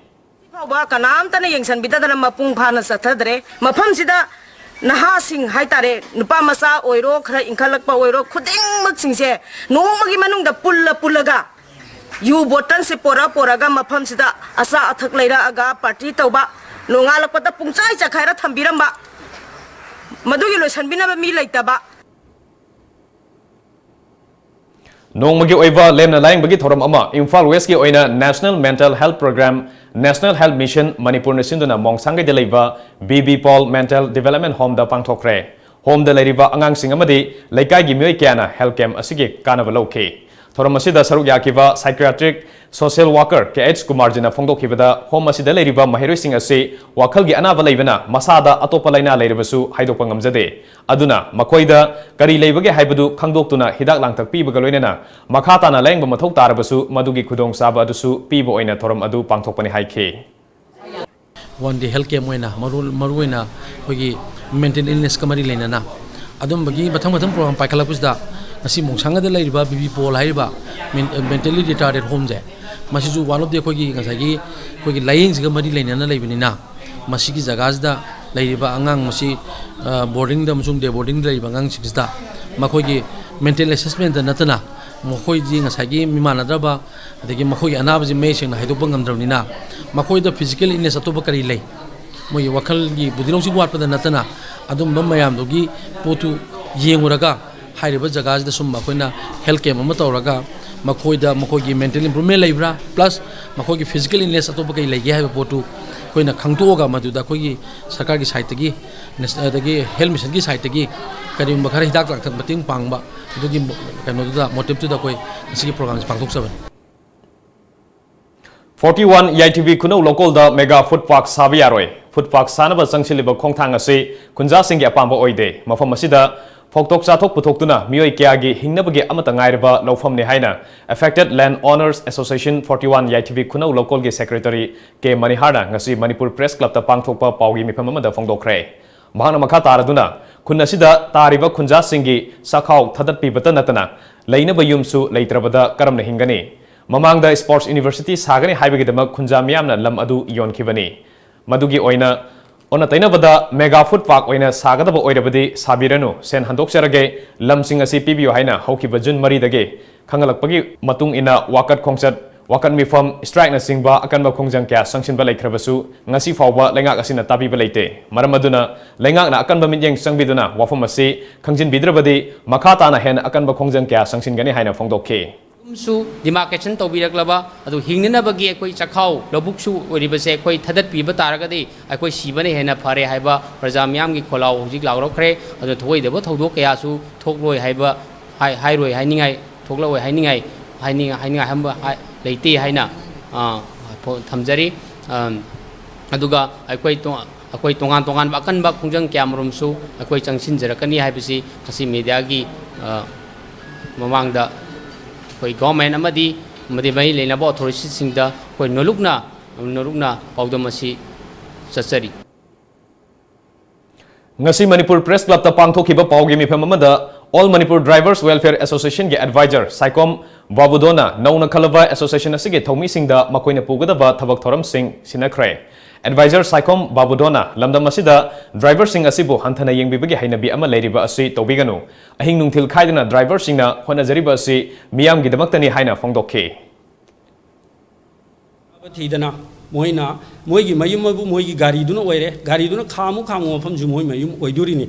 ba kanam tane yengsan bidadana mapung phana sathadre mafam sida naha sing haitare nupa masa oiro khara inkhalakpa oiro khuding mak singse nomagi manungda pullaga yu botan se pora ga mafam sida asa athak leira aga party tauba nongalakpata pungchai chakhaira thambiramba madugi losanbina ba mi leitaba Nongmagi oiva lemna laing bagi thoram ama Imphal West ki oina National Mental Health Program National Health Mission Manipur Nasinduna Mongsangge de leiba BB Paul Mental Development Home da pangthokre home da leiriba angang sing amadi leikai gi mioi kyana health camp asigi kanaba loke thoram asida saruk yakiba psychiatric social worker KH Kumarjina phongdokhibada home asida leiriba mahiroi sing ase wakhal gi anaba leibana masada atopa laina leiribasu haidokpa ngamjade aduna makoida kari leibage haibadu khangdoktuna hidak langtak pibaga loinena makhatana lengba mathau tarabasu madugi khudong saba adusu piba oina thoram adu pangthokpani haike one day health care moina maruina hogi mental illness kamari leinana adum bagi bathang program paikalapusda asi mongsanga de laiba BB Paul haiba mentally retarded home je masiju one of the khogi ngasagi khogi lying siga mari leinana leibinina masigi jagajda laiba angang masi boarding da musung de boarding laiba angang sigisda makogi mental assessment da natana makhoi ji ngasagi mimanadaba adagi makhoi anabaji mesing na haidopang ngamdrawnina makhoi da physical illness atoba kari lei moi wakal gi budilong si wat pada natana adum mayam dogi potu yenguraga hairiba jagaj da sum makoina health care mama tawraga makoida makogi mental improvement leibra plus makogi physical illness atoba kai legi haiba potu koina khangtoga maduda kogi sarkar gi site gi dagi health mission gi site gi kari makhara hidak lak thak bating pangba dugi kano da motive tu da koi sigi program pangthok saban 41 YTV kuno local da mega food park sabiyaroi food park sanaba sangchiliba khongthang ase kunja singgi apamba oide mafam asida phoktok chathok puthokuna mioi kyagi hingnabagi amata ngairba lawfam ni haina affected land owners association 41 YTV kuno local gi secretary ke manihara ngasi manipur press club ta pangthokpa pawgi mifam amada phongdokre mahana makha taraduna khunna sida tariba khunja singgi sakhau thadat pibata natana leina bayumsu leitrabada karamna hingani mamangda sports university sagani haibagi dama khunja miyamna lam adu yon khibani madugi oina ona tainabada mega food park oina sagadaba oirabadi sabiranu sen handok charage lamsing asi pibio haina haukiba jun mari dage khangalakpagi matung ina wakat khongchat wakan mifam strike na singba akanba khongjang kya sanction ba laikhrabasu ngasi fawba lengak asina tabi ba leite maramaduna lengak na akanba minjeng sangbiduna wafam asi khangjin bidrabadi makhata na hen akanba khongjang kya sanction gani haina phongdokhe su demarcation tawbiraklaba adu hingnabagi ekoi chakhau lobuksu oribase ekoi thadat piba taragadi ekoi sibane hena phare haiba praja myam gi kholau hojik lagrokre adu thoi debo thodok kya su thokloi haiba hairoi hainingai thokloi hainingai hamba leite haina thamjari aduga ekoi tongan bakan ba khungjang kyamrum su ekoi changsin jarakani haibisi kasi media gi mamangda koi government amadi mai leinaba authority singda koi nolukna paudamasi sachari ngasi manipur press club ta pangthokiba pawgi mifam amada all manipur drivers welfare association ge advisor saikom babudona nauna khalaba association asige thomi singda makoina pugadaba thabak thoram sing sinakre advisor saikom babudona lamdam asida driver sing asibu hanthana yengbibagi hainabi ama leiriba asi tobiganu ahing nungthil khaidana driver singna hona jariba asi miyam gi damaktani haina phongdokhe thidana moigi mayum bu moigi gari duna oire gari duna khamu mafam ju moi mayum oidurini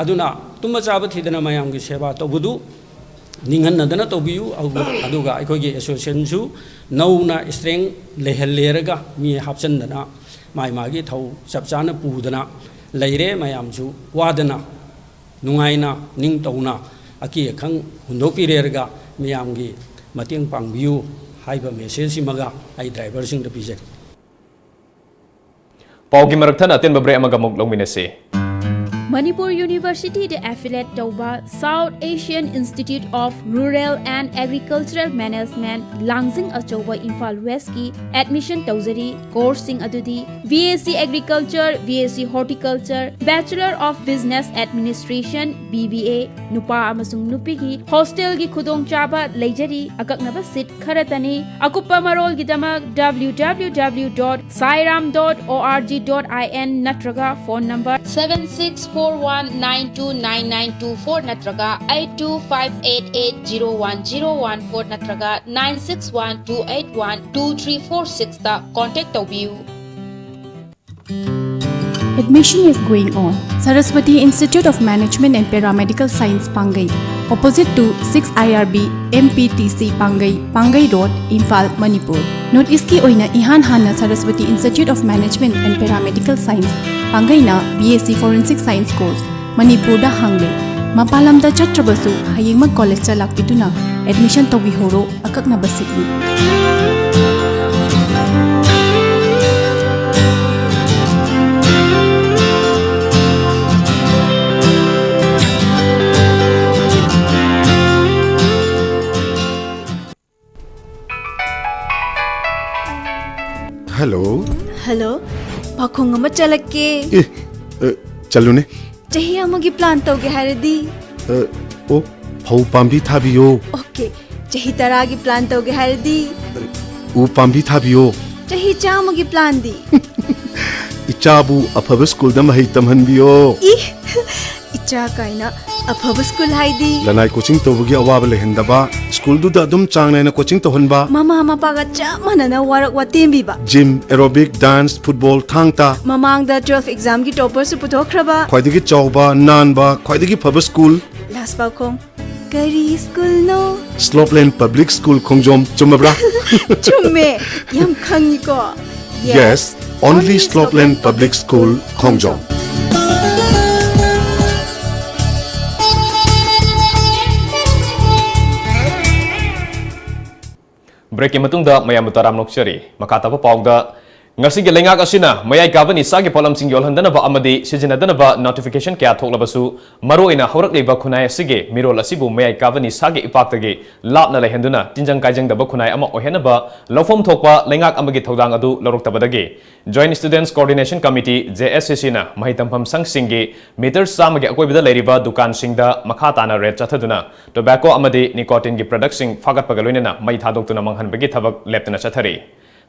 aduna tumma chaba thidana mayam gi seba tobudu ningan nadana tobiyu aduga aikogi association ju nauna strength leheleraga mi hapchandana mai magi thau chapchana pudana leire mayam ju wadana nungaina ning tauna aki khang hundopirerga miyam gi mating pangbiu haiba message simaga ai driver sing da pijari pawgi marakthana ten babre amaga muk longminase Manipur University de affiliate tauba South Asian Institute of Rural and Agricultural Management Langjing Achouba Imphal West ki admission tauzari course sing adudi VAC Agriculture, VAC Horticulture, Bachelor of Business Administration BBA nupa amasung nupi ki hostel gi khudong chaba leijari akaknaba seat kharatani akupa marol gi damak www.sairam.org.in natraga phone number 7641929924 natraga 8258801014 natraga 9612812346 ta contact tabiu. Admission is going on. Saraswati Institute of Management and Paramedical Science Pangai, opposite to 6 IRB MPTC Pangai Road, Imphal, Manipur. Notice ki oina ihan hana Saraswati Institute of Management and Paramedical Science Pangai na BSc Forensic Science course Manipur da hangle. Mapalam da chatrabasu hayingma college cha lakituna admission to bihoro akakna basitni. Hello. Hello. Pakhong ama chalake. Chalu ne. Chahi amagi plan tauge haradi. O phau pambi thabiyo. Okay. Chahi taragi plan tauge haradi. U pambi thabiyo. Chahi chamagi plan di. Ichabu afaba school da mahai tamhanbiyo. Icha kaina afaba school haidi. Lanai coaching tobugi awaba lehendaba. School du da dum chang na coaching tohonba. Mama paga cha manana warak watembi ba. Gym, aerobic, dance, football, thangta. Mamang da 12 exam ki topper su putokhraba. Khwaidagi chawba, nanba, khwaidagi phaba school. Last pakhong. Kari school no. Slopeland Public School Khongjom chumabra. Chumme. Yam khangi ko. Yes, only Slopeland Public School Khongjom. Break matungda mayam taram nokchari makata pa pawda ngasi ge lengak asina mayai gavani sagi polam sing yolhandana ba amadi sijinadana ba notification kya thoklabasu maroina horak leba khunai asige mirol asibu mayai gavani sagi ipaktage lapna lehenduna tinjang kaijang da ba khunai ama ohena ba lofom thokpa lengak amagi thodang adu lorok tabadage Joint Students Coordination Committee JSCC na mahitampham sang singi meter samagi akoibida leiriba dukan singda makha na red chathaduna tobacco amadi nicotine gi product sing fagat pagaloina mai thadoktuna manghan bagi thabak leptana chathari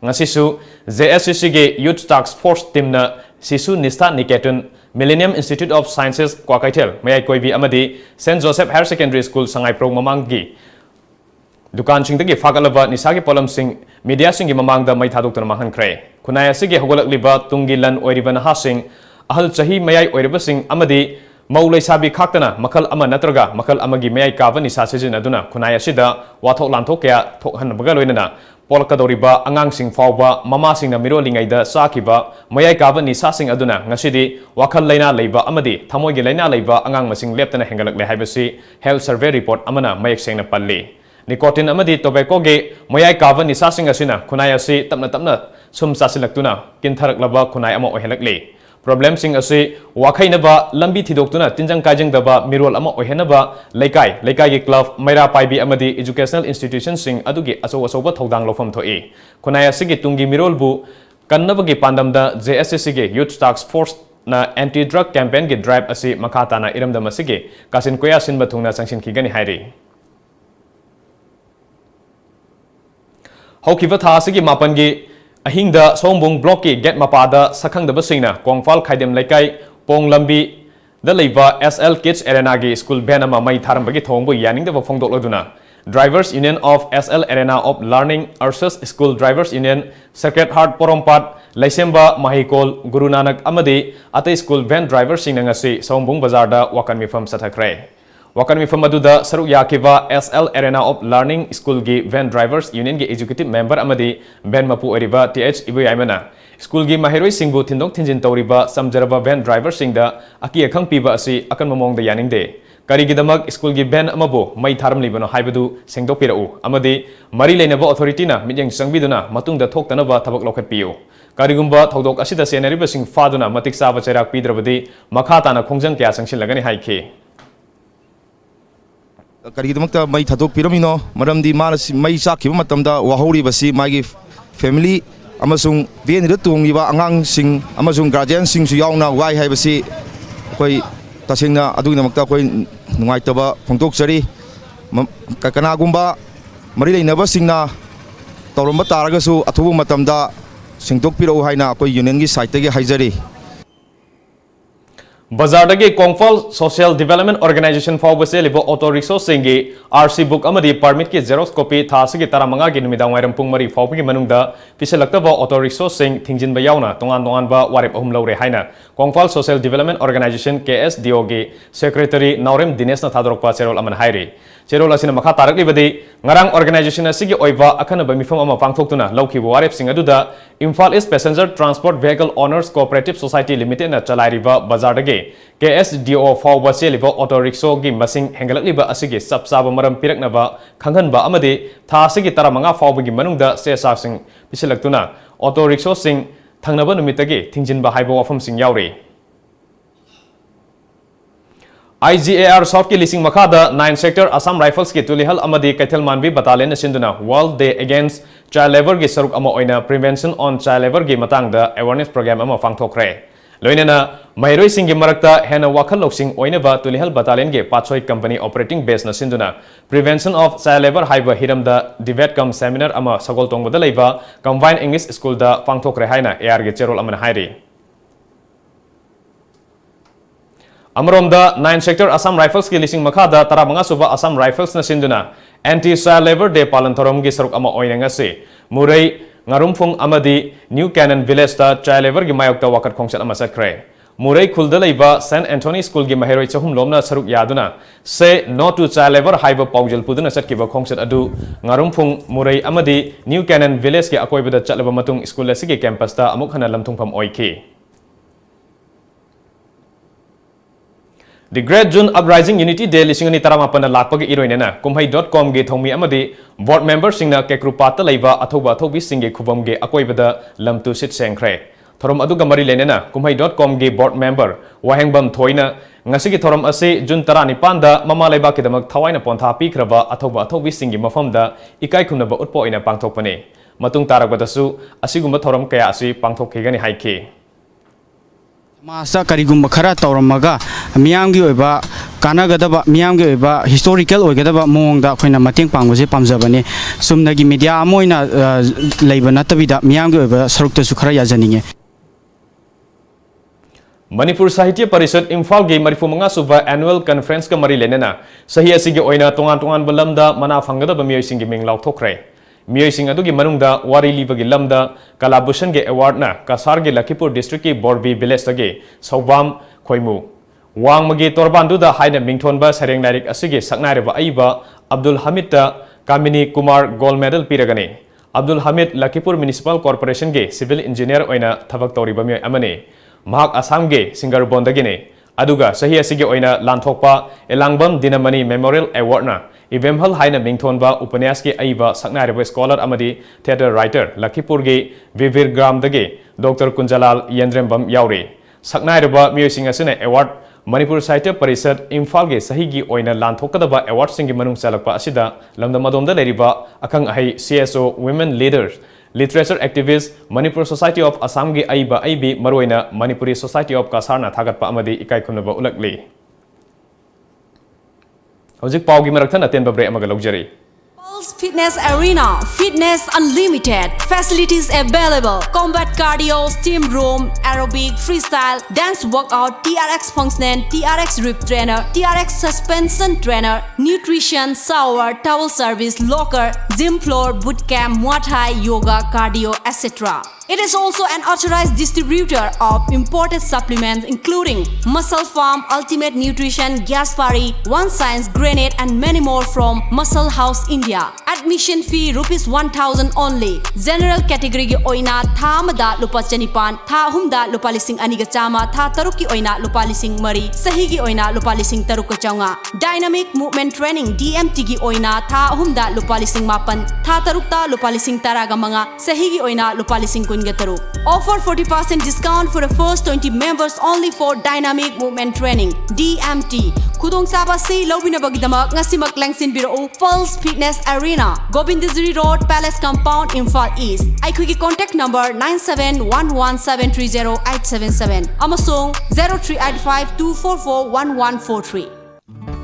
ngasisu JSCC ge Youth Task Force team na sisu nista niketon Millennium Institute of Sciences Kwakaitel mayai koibi amadi St Joseph Higher Secondary School sangai pro mamangi dukan singdagi fagalaba nisagi polam sing media singi mamangda mai thadoktuna manghan khre kunai asigi hogolak liba tungi lan oiriba naha sing ahal chahi mayai oiriba sing amadi maulai sabi khaktana makal ama natraga makal amagi mayai kavani sasijin aduna kunai asida wathok lanthok kya thokhan bagaloinana polkadoriba angang sing fawba mama sing na mirolingai da sakiba mayai kavani sasing aduna ngasidi wakhal laina leiba amadi thamoi gi laina leiba angang masing leptana hengalak le haibasi health survey report amana mayek sengna palli nicotine amadi tobacco ge mayai kavani sasing asina kunai asi tapna sum sasilaktuna kintharak laba kunai ama ohelakle problem sing asi wakhainaba lambi thidoktuna tinjang kaijang daba mirol ama ohenaba laikai gi club maira paibi amadi educational institution sing adugi aso ba thodang lofam thoi kunai asigi tungi mirol bu kannabagi pandamda JSCC ge Youth Task Force na anti drug campaign ge drive asi makata na iramdam asigi kasin koya sinba thungna sangsin khigani hairi Hokiva tha asigi mapan gi ahingda sombung block ki get mapada sakhang da basingna kongfal khaidem laikai pong lambi da leiba SL Kids Arena gi school banama mai tharam bagi thongbu yaning da phong doloduna Drivers Union of SL Arena of Learning Ursus School Drivers Union Sacred Heart Porompat Laisemba Mahikol Guru Nanak amadi atai school van drivers sing ngasi sombung bazar da wakan mifam sathakre wakan mifam aduda saru yakiva SL Arena of Learning School gi van drivers union gi executive member amadi ben mapu oriba TH ibu yaimana school gi mahiroi singbu thindok thinjin toriba samjaraba van driver singda aki akhang piba asi akan mamong da yaning de Karigidamak school gi ben amabo mai tharam libano haibadu sengdokpirau amadi mari leinaba authority na midyang sangbiduna matungda thoktanaba thabak lokhatpiu karigumba thodok asida senariba sing faduna matik saba cherak pidrabadi makha na khongjang kya sangsilagani haikhe Karigidamakta mai thadok piramino maramdi manas mai sakhiba matamda wahori basi magi family amasung venida tungiba angang sing amasung guardian sing su yauna wai haibasi koi tasingna adugidamakta koi nungaitaba phongtokchari kanagumba mari leinaba singna tawramba taragasu athubu matamda singdokpirau haina koi union gi site gi haijari Bazardagi Kongfal Social Development Organization Fawbase libo auto rickshaw singi RC book amadi permit ki xerox copy thasigi taramanga gi numidang wairam pung mari fawpigi manungda piselaktaba auto rickshaw sing thingjin ba yauna tongan ba warep ahum lawre haina Kongfal Social Development Organization KSDO gi Secretary Naurem Dinesh na thadrokpa cherol aman hairi cherol asina makha tarakli badi ngarang organization asigi oiba akhana ba mifam ama pangthoktuna lawkhibo warep sing aduda Imphal East Passenger Transport Vehicle Owners Cooperative Society Limited na chalairiba bazardagi KSDO fawbase libo auto rickshaw gi masing hengalakliba asigi sapsaba maram piraknaba khanghanba amadi tha asigi taramanga fawbagi manungda sesa sing piselaktuna auto rickshaw sing thangnaba numitagi thingjinba haibo wafam sing yauri IGAR South ki lising makhada 9 sector Assam Rifles ki tulihal amadi Kaithal Manbi battalion sinduna World Day Against Child Labor gi saruk ama oina Prevention on Child Labor gi matangda awareness program ama pangthokre loinena mairoi singi marakta hena wakhal loksing oinaba tulihal battalion ge pachoi company operating base na sinduna Prevention of Child Labor haiba hiramda divetcom seminar ama sagol tongbada leiba combined English school da pangthokre haina AR ge cherol amana hairi Amromda 9 sector Assam Rifles ki lising makhada taramanga suba Assam Rifles na sinduna Anti Child Labor Day palan thorom gi saruk ama oina ngasi Murai ngarumphung amadi New Canaan Village ta Child Labor gi mayokta wakat khongsat ama satkre Murai khulda leiba St Anthony School gi mahiroi chahum lomna saruk yaduna Say No to Child Labor haiba paujal puduna satkiba khongsat adu ngarumphung Murai amadi New Canaan Village gi akoibada chatlaba matung school asigi campus ta amuk hana lamthungpham oiki The Great June Uprising Unity Day lisingani taramapana lakpagi iroinena kumhai.com ge thongmi amadi board members singna kekrupata leiba athoba athobi singe khubam ge akoibada lamtu sit sengkhre thorom aduga mari lenena kumhai.com ge board member wahengbam thoina ngasigi thorom ase June 19 da mama leiba kidamak thawaina pontha pikraba athoba athobi singe mafamda ikai khunaba utpo ina pangthokpane matung tarakbadasu asigumba thorom kaya asi pangthokhigani haike Masa karigumba khara tawramaga miyamgi oiba kanagadaba miyamgi oiba historical oigadaba mongda khoina mateng pangbase pamjabane sumnagi media amoina leiba natabida miyamgi oiba sarukta su khara yajaninge Manipur Sahitya Parishad Imphal ge marifumanga suba annual conference ka mari lenena sahi asigi oina tongan balamda mana phangada ba miyoi singi ming lauthokre miyoi sing adugi manungda wari libagi lamda kalabushan ge award na kasar ge Lakipur district ki Borbi village ge Saubam khoimu wang magi torbandu da haina mingthon ba sareng narik asigi saknare ba aiba Abdul Hamid ta Kamini Kumar gold medal piragani Abdul Hamid Lakipur Municipal Corporation ge civil engineer oina thabak tori ba miyoi amane mahak Assam ge Singarubon dagine aduga sahi asigi oina lanthokpa Elangbam Dinamani Memorial Award na Ivemhal haina mingthon ba upanyas ke aiba saknariba scholar amadi theater writer Lakipur ge Vivir Gram dage Dr Kunjalal Yendrembam yauri saknariba miyosing asine award Manipur Sahitya Parishad Imphal ge sahi gi oina lanthokadaba award singi manung salakpa asida lamdamadomda leriba akang ahai CSO women leaders literature activist Manipur Society of Assam ge aiba aibi maroina Manipuri Society of Kasarna thagatpa amadi ikai khunaba ulakli Hojik paugi marakthana tenba break amaga luxury Pulse Fitness Arena, Fitness Unlimited, facilities available, combat cardio, steam room, aerobic, freestyle, dance workout, TRX functional, TRX rip trainer, TRX suspension trainer, nutrition, shower, towel service, locker, gym floor, bootcamp, Muay Thai, yoga, cardio, etc. It is also an authorized distributor of imported supplements including Muscle Farm, Ultimate Nutrition, Gaspari, One Science, Granite and many more from Muscle House, India. Admission fee ₹1,000 only. General category ki oina tha amada lupa chanipan, tha ahumda lupa lising aniga chama, tha taruk ki oina lupa lising mari, sahi ki oina lupa lising taruk ka chaunga. Dynamic Movement Training DMT ki oina tha ahumda lupa lising mapan, tha tarukta lupa lising taraga manga, sahi ki oina lupa lising kunga taruk. Offer 40% discount for the first 20 members only for Dynamic Movement Training DMT. Kudong saba si lobina bagidamak ngasimak langsin biro Pulse Fitness Arena, Gobindazuri Road, Palace Compound, Imphal East. Aikhoi contact number 9711730877 amasong 038524411143.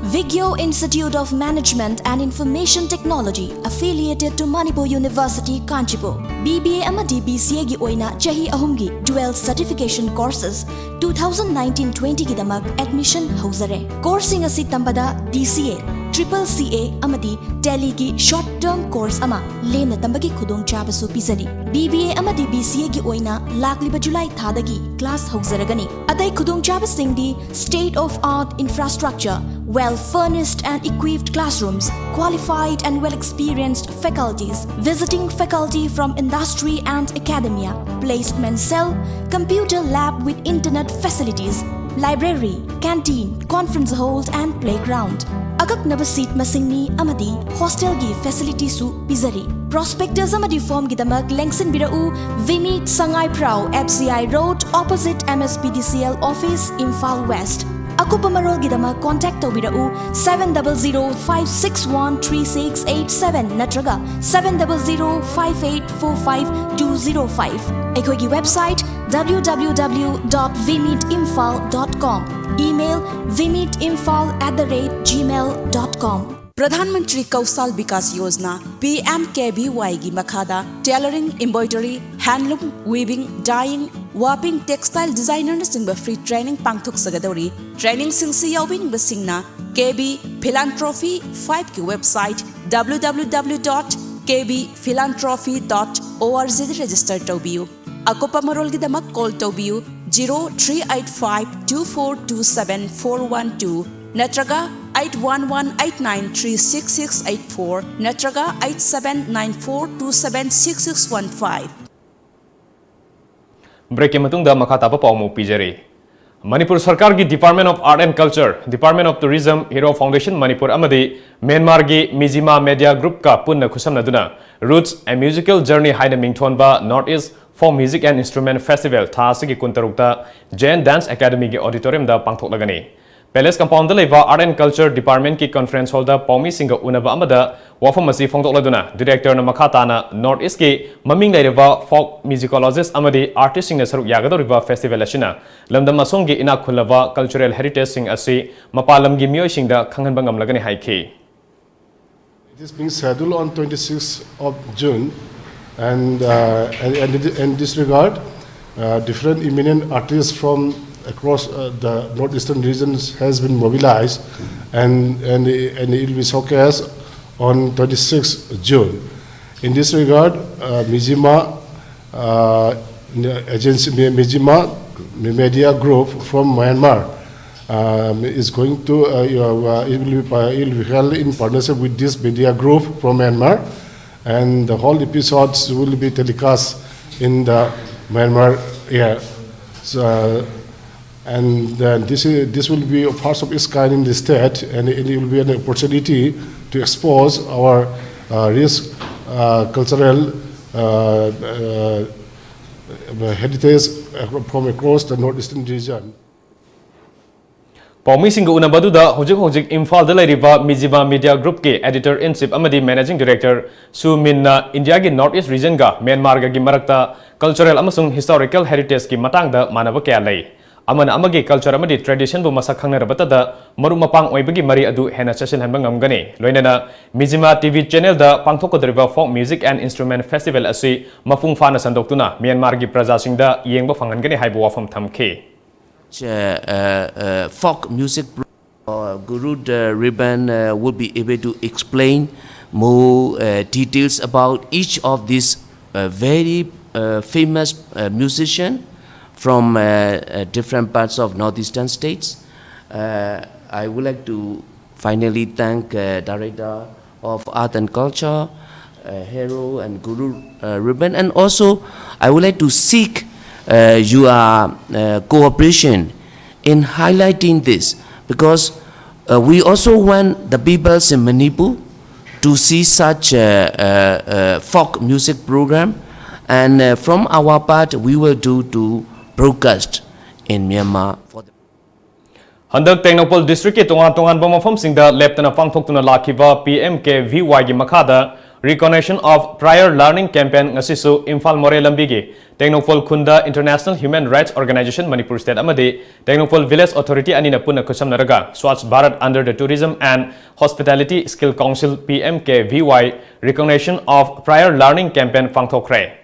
Vigyo Institute of Management and Information Technology affiliated to Manipur University, Kanchipur. BBA amadi BCA gi oina chahi ahumgi dual certification courses 2019-20 gi damak admission hauzare. Coursing asi tambada DCA, Triple CA amadi Tally gi short term course ama lemna tambagi khudong chabasu pizari. BBA amadi BCA gi oina lakliba July thadagi class hauzaragani. Adai khudong chabasingdi state of art infrastructure, well-furnished and equipped classrooms, qualified and well-experienced faculties, visiting faculty from industry and academia, placement cell, computer lab with internet facilities, library, canteen, conference hall and playground. Agak naba seat masingni amadi hostel gi facility su bizari. Prospectors amadi form gidamak lengsin birau Vimit Sangai Prau FCI Road opposite MSPDCL office Imphal West. Akupa marol gidama contact tawbirau 700-561-3687 natraga 700-5845-205. Ekoigi website www.vimitimphal.com. Email vimitimphal@gmail.com. प्रधानमंत्री कौशल विकास Yojana PMKVY की मखादा tailoring, embroidery, handloom, weaving, dyeing, warping, textile designer सिंह free training पांगथोक सगदौरी. Training सिंह याविंग बसिंगना KB Philanthropy 5 की वेबसाइट www.kbphilanthropy.org रजिस्टर तौबियु. अकोपा मरोल की दमक कॉल तौबियु 03852427 नत्रगा 8118936684 नत्रगा 8794276615. ब्रेक के मतुंग दा मखा तापा पाउमु पिजरे. मणिपुर सरकार की department of art and culture, department of tourism, hero foundation Manipur अमदी म्यांमार की मिजिमा मीडिया ग्रुप का पुनः खुसमनदुना रूट्स ए म्यूजिकल जर्नी हाइना मिंगथोनबा north east folk music and instrument festival थासिगी कुंतरुक्ता जैन डांस एकेडमी के ऑडिटोरियम दा पांगथोकलगनी. पैलेस कंपाउंड लेवा आर्ट एंड कल्चर डिपार्टमेंट की कॉन्फ्रेंस हॉल दा पौमी सिंह उनबा अमदा वाफम असी फोंगथोकलदुना डायरेक्टर न मखाताना नॉर्थ ईस्ट के ममिंग लेवा फोक म्यूजिकोलॉजिस्ट अमदी आर्टिस्ट सिंह सरुक यागदोरिबा फेस्टिवल असिना लमदम असोंगी इना खुलवा कल्चरल हेरिटेज सिंह असी मपालम की मियोय सिंह दा खंगनबा ngamlagani हाइखी. It is being scheduled on 26th of June, and in this regard, different eminent artists from across the northeastern regions has been mobilized, and it will be showcased on 26th June. In this regard, Mijima agency, Mijima Media Group from Myanmar is going to it will be held in partnership with this media group from Myanmar, and the whole episodes will be telecast in the Myanmar area. So, and this will be a first of its kind in the state, and it will be an opportunity to expose our rich cultural heritage from across the northeastern region. Paomi Singh उनबदुदा होजिक इम्फाल द लेरिबा Mizzima media group के editor in chief अमदी managing director सुमिनना India की north east region का Myanmar की मरक्ता कल्चरल अमसुंग हिस्टोरिकल हेरिटेज की मतंग द मानब क्या लई. अमन अमगी कल्चर अमदी ट्रेडिशन बु मसक खंगनरबतदा मरु मपांग ओइबगी मरी अदु हेना चसिल हनबा ngamgani लोइनना मिजिमा टीवी चैनल द पांगथोकदरिबा folk music and instrument festival असि मफुंग फाना संदोक्तुना म्यांमार की प्रजासिंग द येंगबा फंगनगनि हाइबो वाफम थमखे. Folk music Guru Ribbon will be able to explain more details about each of these very famous musician from different parts of northeastern states. I would like to finally thank Director of Art and Culture, Hero and Guru Ribbon, and also I would like to seek your cooperation in highlighting this, because we also want the peoples in Manipur to see such a folk music program, and from our part we will do to broadcast in Myanmar for the Handak Technopol District ke tongan mafam singda leptana pangthoktuna lakhiba PMKVY gi makhada Recognition of Prior Learning Campaign ngasisu Imphal More Lambigi Technopol Khunda International Human Rights Organization Manipur State amadi Technopol Village Authority anina punna khusamnaraga Swachh Bharat under the Tourism and Hospitality Skill Council PMKVY Recognition of Prior Learning Campaign pangthokre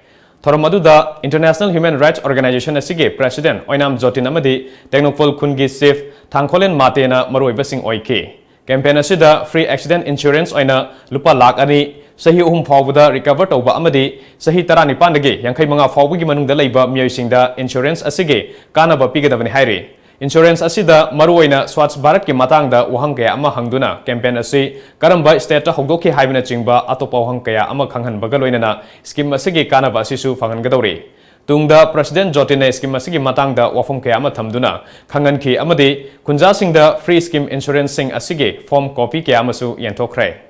Thoramaduda International Human Rights Organization asige President Oinam Jotin amadi Technopol Khungi Chief Thangkholen Matena maroibasing oike campaign asida free accident insurance oina lupa lakh ani sahi uhum fawbada recover tawba amadi sahi 19 dagi yankai manga fawbagi manungda leiba miyosingda insurance asige kanaba pigadabani hairi insurance asida maruoina Swachh Bharat ki matangda wahang kaya ama hangduna campaign asi karamba state ta hogdoki haibina chingba atopa wahang kaya ama khanghan bagaloina scheme asige kanaba asisu fangan gadori Tungda President Jotine scheme asigi matangda wafum kaya ama thamduna khangan ki amadi kunja singda free scheme insurance sing asige form copy kaya amasu yenthokre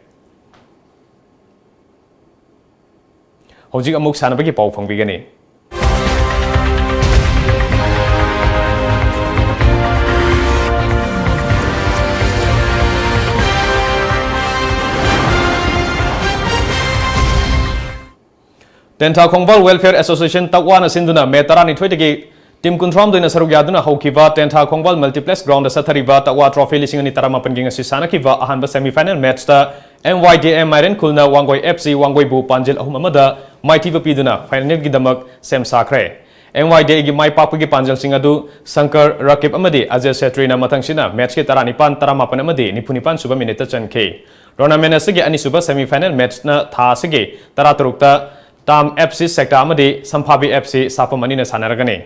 Hojik amuk sanabagi pau phangbigani Tenta Khongbal Welfare Association Takwana Sinduna Metarani Twitigi Tim Kuntram Dina Sarugyaduna Hokiva Tenta Khongbal Multiplex Ground Sathariva Takwa Trophy Lisingani Taramapanginga Sisana Kiva Ahanba Semi-Final Match ta MYDM Mairen Kulna Wangoi FC Wangoi Bu Panjil Ahumamada Maitiva Piduna Final Gidamak Sem Sakre MYDA gi Mai Papagi Panjil Singadu Sankar Rakib Amadi Ajay Setrina Matangsina Match ki Taranipan Taramapan Amadi Nipunipan Suba Minita Chanke Tournament Asigi Ani Suba Semi-Final Match na Tha Asigi Taraturukta Tam FC sector amadi Samphabi FC sapamani na sanaragani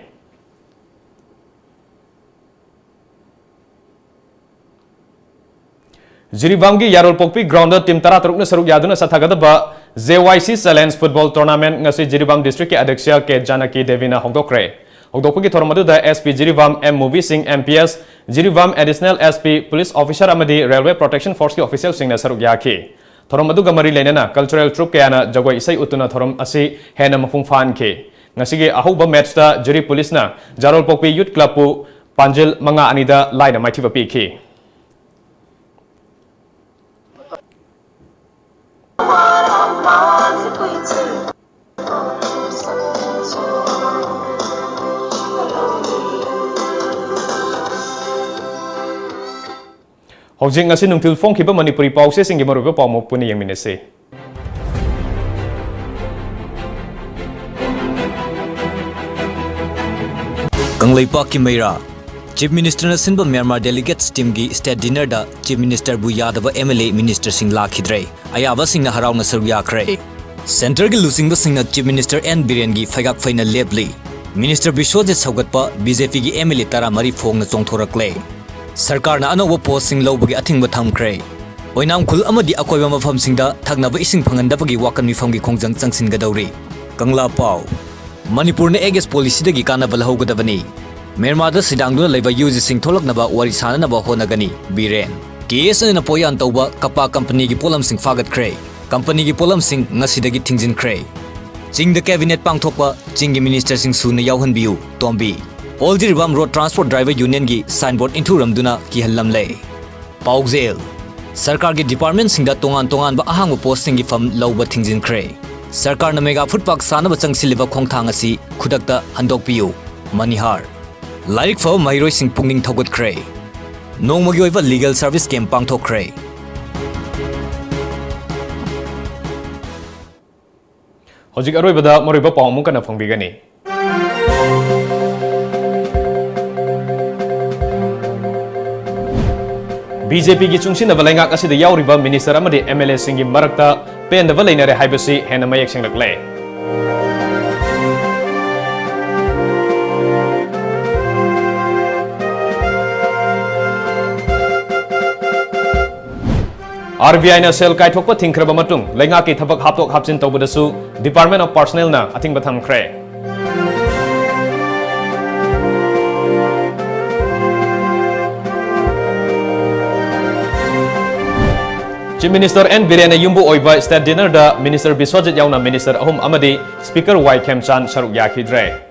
Jiribamgi Yarol Pokpi ground team Taraturuk na saruk yaduna sathagadaba JYC Challenge Football Tournament ngasi Jiribam District ke Adhyaksha ke Janaki Devina hogdokre hogdokpagi thormaduda SP Jiribam M Movie Singh MPS Jiribam Additional SP Police Officer amadi Railway Protection Force ke official sing na saruk yaki Thorom adu gamari lenena cultural troupe kayana jagoi isai utuna thorom asi hena mafung fan ke ngasige ahuba match ta juri police na Jarol Pokpi Youth Club pu Panjil manga anida laina maithiba pi ke Hojing ngasi nungtil fong kiba Manipuri pause singi maruba pamo puni yang minese. Kanglaipa Kimeira Chief Minister na sinba Myanmar delegates team gi state dinner da Chief Minister bu yadaba MLA Minister Singh Lakhidre ayaba sing na haraw na sarya kre Center gi losing ba sing na Chief Minister N Biren gi faigak faina lebli Minister Bishwajit Saugatpa BJP gi MLA tara mari phong na chongthorakle Sarkar na anoba posting lobagi athing batham kre oinam khul amadi akoiba mafam singda thagnaba ising phangandabagi wakan mifam gi khongjang changsin gadawri Kangla Pau Manipur na eges policy dagi kanaba lahogadabani Myanmar da sidangduna leba UG sing tholaknaba wari sananaba honagani Biren KS na poyan tawba kapa company gi polam sing fagat kre company gi polam sing ngasidagi thingjin kre Ching the cabinet pangthokpa chinggi minister sing suna yauhanbiu Tombi All the Ribam Road Transport Driver Union gi signboard into ramduna ki hallam lay Paugzel Sarkar gi department singda tongan ba ahang posting gi fam lawba thingjin kre Sarkar na mega food park sana ba changsiliba khongthang asi khudakta handokpiu Manihar Like for Mairoi sing pungning thogot kre Nongmagi oiba legal service camp pangthok kre Hojik aroibada moriba pawmu kana phangbigani BJP ki chungsin balengak asida yauriba minister amadi MLA singi marakta pen da balainare haibasi hena mayak singlakle RBI na sel kai thokpa thingkraba matung lenga ki thabak haptok hapchin tawbadasu Department of Personnel na ating batham khre. Chief Minister N. Birena Yumbu Oiba State Dinner da Minister Biswajit Yauna Minister Ahum Amadi Speaker Y. Kemchan Sharuk Yakidre.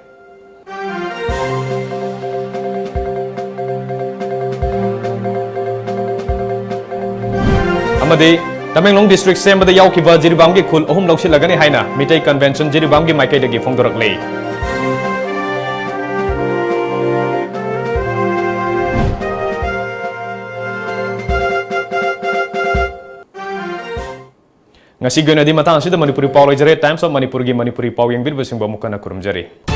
Amadi Tamenglong District Sembada Yaukiba Jiribamgi Kul Ahum Lokshilagani Haina Mitai Convention Jiribamgi Maikaidagi Fongdorakli. Ngasi guna di matang sida Manipuri Pau jare Times of Manipur gi Manipuri Pau yang birbasing bamukana kurum jare.